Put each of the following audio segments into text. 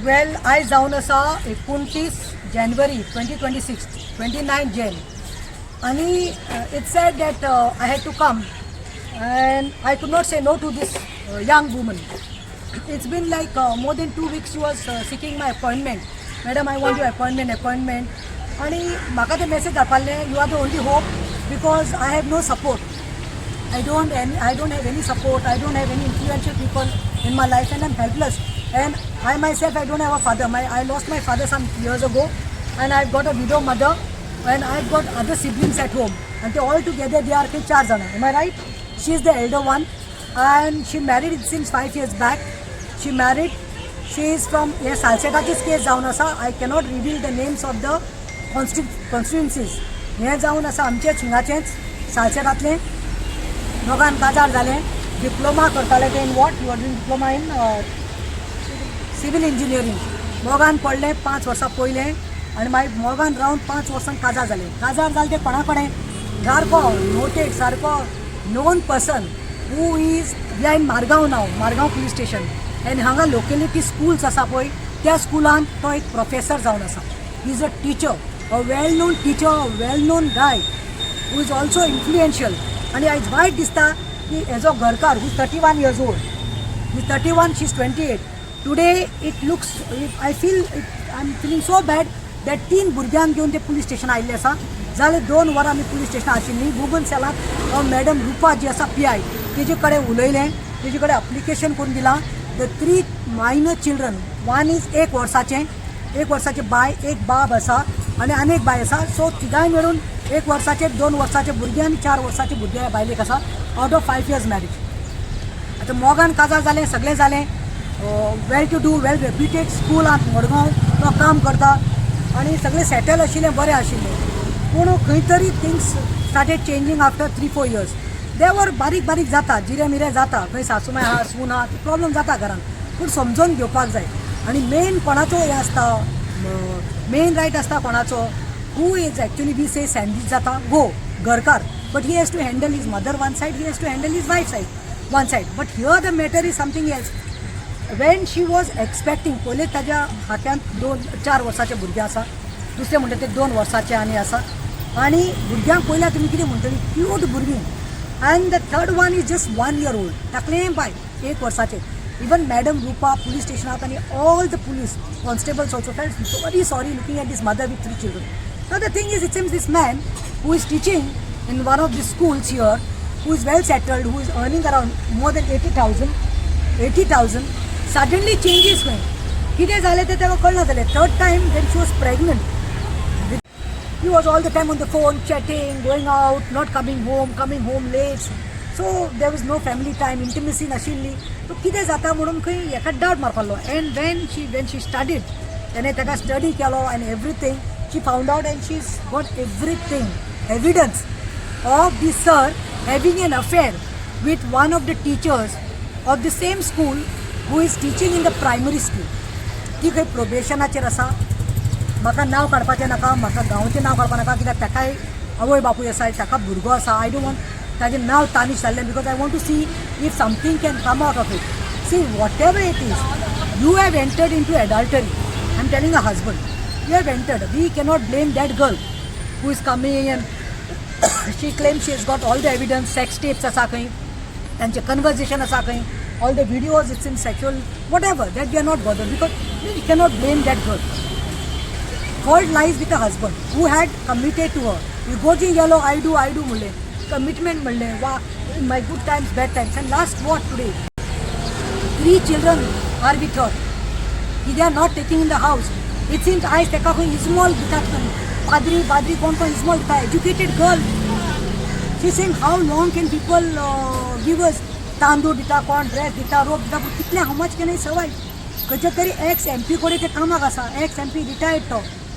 Well आयज जावन आसा 29 जानेवारी 2026 29 Jan आणि it said that I had to come and I could not say no to this young woman. It's been like more than 2 weeks she was seeking my appointment. Madam, I want your appointment. आणि म्हाका ते message धाडपाले, you are the only hope because I have no support. I don't have any support. I don't have any influential people in my life and I'm helpless. And I myself, I don't have a father. I lost my father some years ago and I've got a widow mother and I've got other siblings at home. And they all together, they are 4 jana. Am I right? She is the elder one and she married it seems 5 years back. She married. She is from Salsetachi's case जावन आसा. I cannot reveal the names of the constituencies. हे जावन आसा आमचे हिंगाचेच सालसेटातले. दोगान काजार जाले. Diploma करताले ते in what? You are doing diploma in civil engineering. मोगान पडले 5 वर्सां पयले आनी मागीर मोगान रावन 5 वर्सां काजार जाले. काजार जाले ते कोणा कडेन? सारको नोटेड, सारको known person who is behind Margao नाव, मारगांव पुलीस स्टेशन. एंड हांगा लोकेलिटी स्कूल्स आसा पळय त्या स्कुलान तो एक प्रोफेसर जावन आसा. He is a teacher, a well known teacher, a well known guy who is also influential. आनी आयज वायट दिसता की हेजो घरकार हू 31 years old, he 31, she is 28. Today it looks, I am feeling so bad that 3 भुरग्यांक घेवन ते पुलीस स्टेशन आयिल्ले आसा. जाले 2 वरां आमी पुलीस स्टेशन आशिल्लीं. गुगन सेलाक मॅडम रुपा जी आसा PI तेजे कडेन उलयलें, तेजे कडेन अप्लिकेशन करून दिलां. The 3 minor children, one is 1 वर्साचें, 1 वर्साचे बाय, एक बाब आसा आनी आनी एक बाय आसा. सो तिगाय मेळून 1 वर्साचे, 2 वर्साचे भुरगे आनी 4 वर्साचे भुरगे बायलेक आसा. Out of 5 years marriage. आतां मोगान काजार जालें, सगळें जालें. Well to do, well reputed school आहा मडगांव, तो काम करता आनी सगळें सेटल आशिल्लें, बरें आशिल्लें. पूण खंय तरी things started changing after 3-4 years. देवर बारीक जाता, जिरे मिरे जाता. खंय सासूमाय आहा, सून आहा, प्रॉब्लम जाता घरान. पूण समजून घेवपाक जाय. आनी मेन कोणाचो हें आसता, मेन रायट आसता कोणाचो? Who is actually we say sandwich जाता गो घरकार. But he has to handle his mother one side, he has to handle his wife side one side. But here the matter is something else. When she was expecting, पयले ताज्या हात्यांत 2-4 वर्साचे भुरगे आसा, दुसरे म्हणटा ते 2 वर्साचे आनी आसा. आनी भुरग्यांक पयल्या तुमी कितें म्हणटली? क्यूट भुरगीं. And the third one is just 1 year old. Takleem by 1 Versace. Even Madam Rupa, police station and all the police constables also felt very sorry looking at this mother with 3 children. Now the thing is, it seems this man who is teaching in one of the schools here, who is well settled, who is earning around more than 80,000, suddenly changes going. कितें जालें तें तेका कळना जालें. Third time when she was pregnant, he was all the time on the phone, chatting, going out, not coming home late. So there was no family time, intimacy नाशिल्ली. तो कितें जाता म्हणून खंय हेका डावट मारपालो. And when she studied, तेणें ताका स्टडी केलो and everything, she found out and she's got everything, evidence of the sir having an affair with one of the teachers of the same school who is teaching in the primary school. ती खंय प्रोबेशनाचेर आसा. म्हाका नांव काडपाचें नाका, म्हाका गांवचें नांव काडपा नाका, कित्याक ताकाय आवय बापूय आसा, ताका भुरगो आसा. आय डोंट वॉन्ट ताजें नांव तानीश जाल्लें because I want to see if something can come out of it. See whatever it is, you have entered in to adultery. I am telling a husband, you have entered. We cannot blame that girl who is coming and she claim she is got all the evidence. Sex tapes आसा खंय, तांचें conversation आसा खंय, all the videos it's in sexual whatever, that we are not bothered because you cannot blame that girl. Fault lies with the husband who had committed to her. You go to yellow, I do म्हणले, commitment म्हणले, वा in my good times, bad times. And last what today? 3 children are with her. They are not taking in the house. It seems I take a small padri कोण small दिता, educated girl. She saying how long can people give us तांदूळ दिता, कोण dress दिता, रोप दिता, कितले how much can I survive? खंयच्या तरी एक्स MP कडेन ते कामाक आसा, एक्स MP रिटायर्ड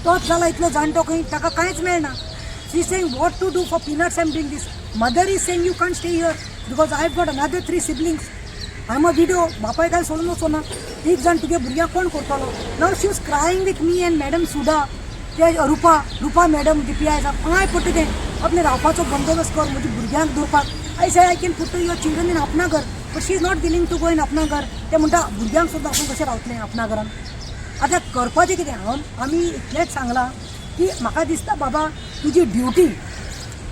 तोच जाला इतलो जाणटो खंय, ताका कांयच मेळना. She saying what to do for peanuts I am doing this. Mother is saying you can't stay here because I have got another 3 siblings. I am a widow. बापाय काय सोडून वचना. 3 जाण तुगे भुरग्यांक कोण करतलो? नाव she is crying with me and madam Sudha, ते रुपा मॅडम DPI आसा. पांय पडटा तें आपले रावपाचो बंदोबस्त कर, म्हज्या भुरग्यांक दवरपाक. I say I can put your children in अपना घर, but she is not willing to go in अपना घर. ते म्हणटा भुरग्यांक सुद्दां आपूण कशें रावतलें अपना घरान. आतां करपाचें कितें आमी इतलेंच सांगलां की म्हाका दिसता बाबा तुजी ड्युटी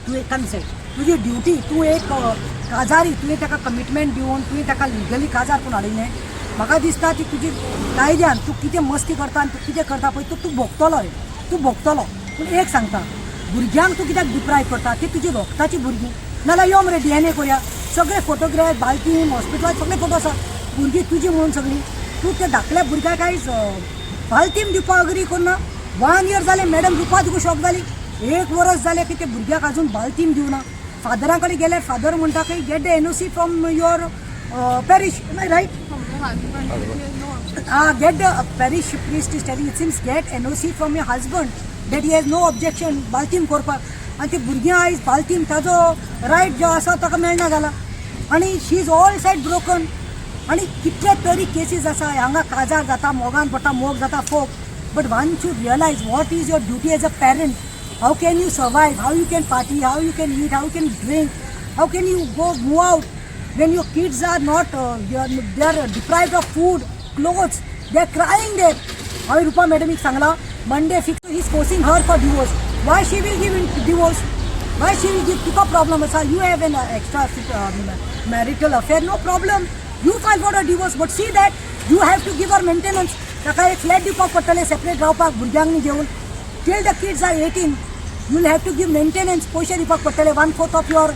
तूं एक काम say तुजी ड्युटी तूं एक काजारी तुवें ताका कमिटमेंट दिवन तुवें ताका लिगली काजार करून हाडिल्लें म्हाका दिसता ती तुजी कायद्यान तूं कितें मस्ती करता आनी तूं कितें करता पळय तूं भोगतलो रे तूं भोगतलो पूण एक सांगता भुरग्यांक तूं कित्याक डिप्रायव करता ती तुजी रोगताची भुरगीं नाल्यार यो मरे DNA करुया सगळे फोटोग्राफ बाल्टीन हॉस्पिटलांत सगळे फोटो आसा भुरगीं तुजी म्हणून सगळीं तूं त्या धाकल्या भुरग्याक आयज बाल्टीन दिवपाक अग्री करना 1 year जालें मॅडम दिवपा तुका शॉक जाली 1 वर्स जालें की ते भुरग्याक आजून बाल्टीन दिवना फादरा कडेन गेल्यार फादर म्हणटा की get the NOC from your parish right get the parish priest is telling it seems get NOC from your husband that he has no objection बाल्टीन करपाक आनी ती भुरग्यां आयज बाल्टीन ताजो रायट जो आसा ताका मेळना जाला आनी she is all side broken आनी कितले तरी केसीस आसा हांगा काजार जाता मोगान पडटा मोग जाता फोक but one should realise what is your duty as a parent how can you survive how you can party how you can eat how you can drink how can you go move out when your kids are not they are deprived of food clothes they are crying there havi Rupa madam ik sangla Monday fix he is forcing her for divorce why she will give divorce why she will give tuka problem asa you have an extra marital affair no problem you file for a divorce but see that you have to give her maintenance taka ek flat diwpak patale separate rawpak burgyang ni jeun till the kids are 18 you will have to give maintenance poishe diwpak patale 1/4 of your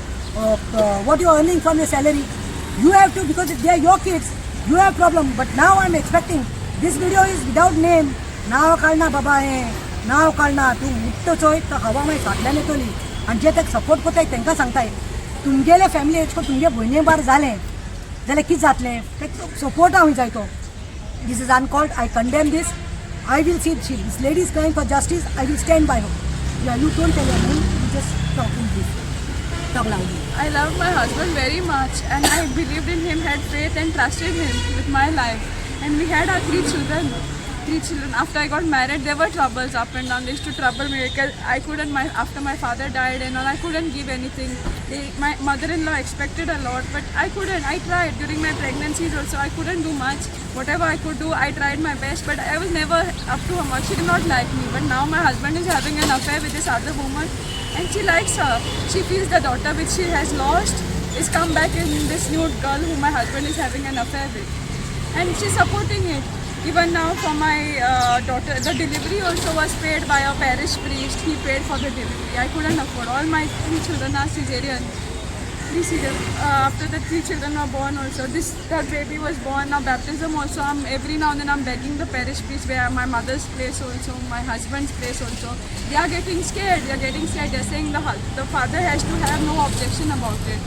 what you are earning from your salary you have to because they are your kids you have problem but now I am expecting this video is without name नाव काढना बाबा हे नाव काढना तूं उठ्ठ चोय तर हवा मागीर फाटल्यान येतली आनी जे ताका support करताय तांकां सांगताय तुमगेले फॅमिली एज करून तुमगे भयणे बार जालें जाल्यार कितें जातलें ताका सपोर्ट हांव जाय तो this is uncalled I condemn this I will see this lady is crying for justice I will stand by her yeah you don't tell your name you just talk in brief. I loved my husband very much and I believed in him, had faith and trusted him with my life. And we had our 3 children. After I got married, there were troubles up and down. They used to trouble me because I couldn't, after my father died and all, I couldn't give anything. My mother-in-law expected a lot, but I couldn't. I tried during my pregnancies also. I couldn't do much. Whatever I could do, I tried my best, but I was never up to her much. She did not like me. But now my husband is having an affair with this other woman. And she likes her. She feels the daughter which she has lost is come back in this new girl who my husband is having an affair with. And she's supporting it. Even now for my daughter, the delivery also was paid by a parish priest. He paid for the delivery. I couldn't afford. All my 3 children are cesarean. After the 3 children were born also, this third baby was born. Now baptism also, every now and then I'm begging the parish priest where my mother's place also, my husband's place also. They are getting scared. They're saying the father has to have no objection about it.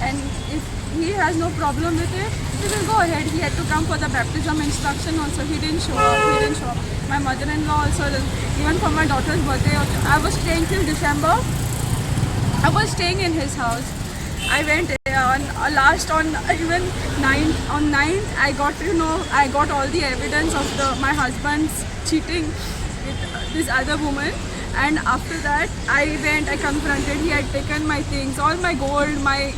And if he has no problem with it, he will go ahead. He had to come for the baptism instruction also. He didn't show up. My mother-in-law also, even for my daughter's birthday also, I was staying till December. I was staying in his house. I went on even 9th I got all the evidence of my husband's cheating with this other woman, and after that I confronted. He had taken my things, all my gold, my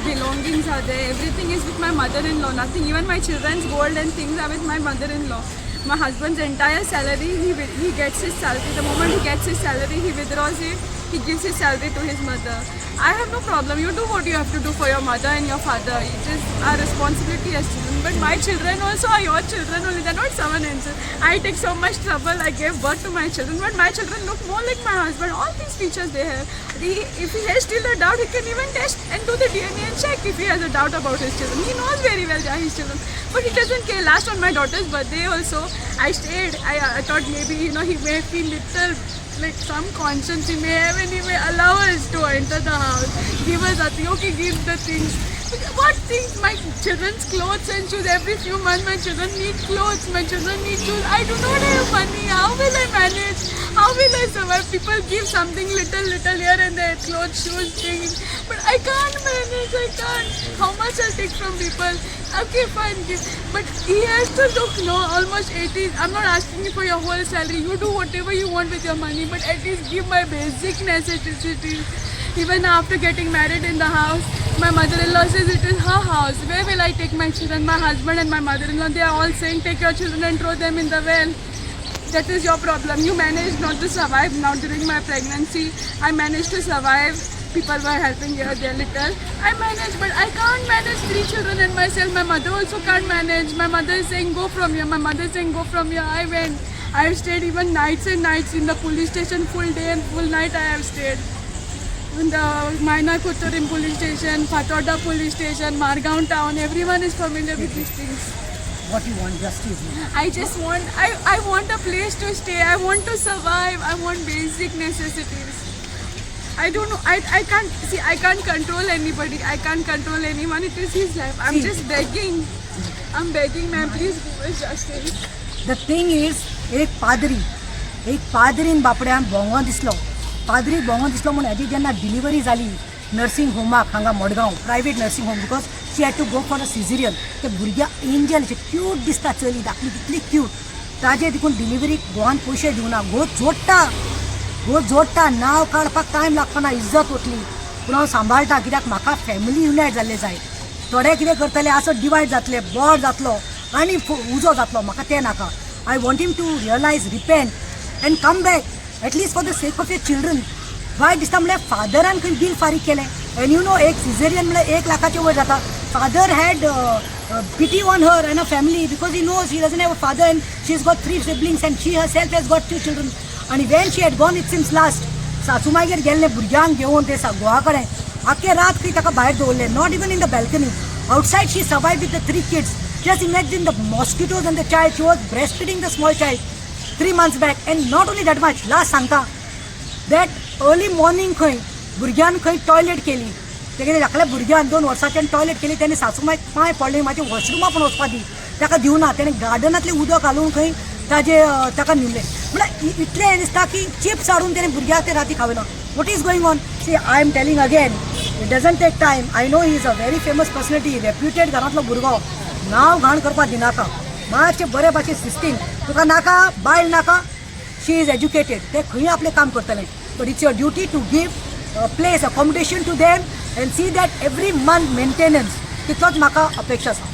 belongings are there. Everything is with my mother-in-law. Nothing, even my children's gold and things are with my mother-in-law. My husband's entire salary, he gets his salary. The moment he gets his salary, he withdraws it. He gives his salary to his mother. I have no problem. You do what you have to do for your mother and your father. It is our responsibility as children. But my children also are your children only. They're not someone else's. I take so much trouble. I gave birth to my children. But my children look more like my husband. All these features they have. If he has still a doubt, he can even test and do the DNA and check if he has a doubt about his children. He knows very well they are his children. But he doesn't care. Last on my daughter's birthday also, I stayed. I thought maybe, he may feel little like some conscience he may have and he may allow us to enter the house. Give us a thing. Okay, give the things. What things? My children's clothes and shoes. Every few months my children need clothes. My children need shoes. I do not have money. How will I manage? How will I survive? People give something little here and there. Clothes, shoes, things. But I can't manage. I can't. How much I'll take from people? Okay, fine, give. But he has to look, almost 18. I'm not asking you for your whole salary. You do whatever you want with your money, but at least give my basic necessities. Even after getting married in the house, my mother-in-law says it is her house. Where will I take my children? My husband and my mother-in-law, they are all saying take your children and throw them in the well. That is your problem. You managed not to survive. Now during my pregnancy, I managed to survive. People were helping here, there little. I managed, but I can't manage 3 children and myself. My mother also can't manage. My mother is saying go from here. My mother is saying go from here. I went. I have stayed even nights and nights in the police station. Full day and full night I have stayed. In the Maina Kuturim police station, Patoda police station, Margaon town. Everyone is familiar with these things. What you want? Justice. I just want, I want a place to stay. I want to survive. I want basic necessities. I don't know. I can't see. I can't control anybody. I can't control anyone. It is his life. I'm See. just begging. I'm begging, ma'am. Please give us justice. The thing is एक पाद्रीन बापड्यान भोंगो दिसलो म्हणून hazy जेन्ना delivery जाली nursing होमाक हांगा Madgaon private nursing home because she had to go for a caesarean ते भुरग्या angel cute दिसता चली धाकली तितली क्यूट ताजे देखून डिलिव्हरीक गोवान पयशे दिवना घोट जोडटा नांव काडपाक टायम लागपाना इज्जत वतली पूण हांव सांबाळटा कित्याक म्हाका फॅमिली युनायट जाल्ले जाय थोडे कितें करतले असो डिवायड जातले बोर्ड जातलो आनी उजो जातलो म्हाका तें नाका I want him to realise repent and come back at least for the sake of your children वायट दिसता म्हणल्यार फादरान खंय बील फारीक केलें एंड यू नो एक सिझेरियन म्हणल्यार 1 लाखाचे वयर जाता father had pity on her and her family because he knows he doesn't have a father and she's got 3 siblings and she herself has got 2 children and when she had gone it seems last सासूमागेर गेल्ले भुरग्यांक घेवन ते घोवा कडेन आख्खे रात खंय ताका भायर दवरले not even in the balcony outside she survived with the 3 kids just imagine the mosquitoes and the child she was breastfeeding the small child 3 months back and not only that much last सांगता that early morning खंय भुरग्यान खंय toilet केली तेगे धाकल्या भुरग्यान 2 वर्सांच्यान toilet केली तेणे सासूमाक पांय पडले म्हाजे वॉशरुमा पूण वचपा दी ताका दिवना तेणे गार्डनांतले उदक घालून खंय ताजे ताका निवले म्हळ्यार इतलें हें दिसता की चिप्स हाडून तेणे भुरग्याक ते राती खावयना what is going on see I am telling again it doesn't take time I know he is a very famous personality reputed घरांतलो भुरगो नांव घाण करपाक दिनाका मातशें बरे भाशेन सिस्टीम तुका नाका बायल नाका शी इज एज्युकेटेड ते खंय आपलें काम करतलें but it's your duty to give place accommodation to them and see that every month maintenance तितलोच म्हाका अपेक्षा आसा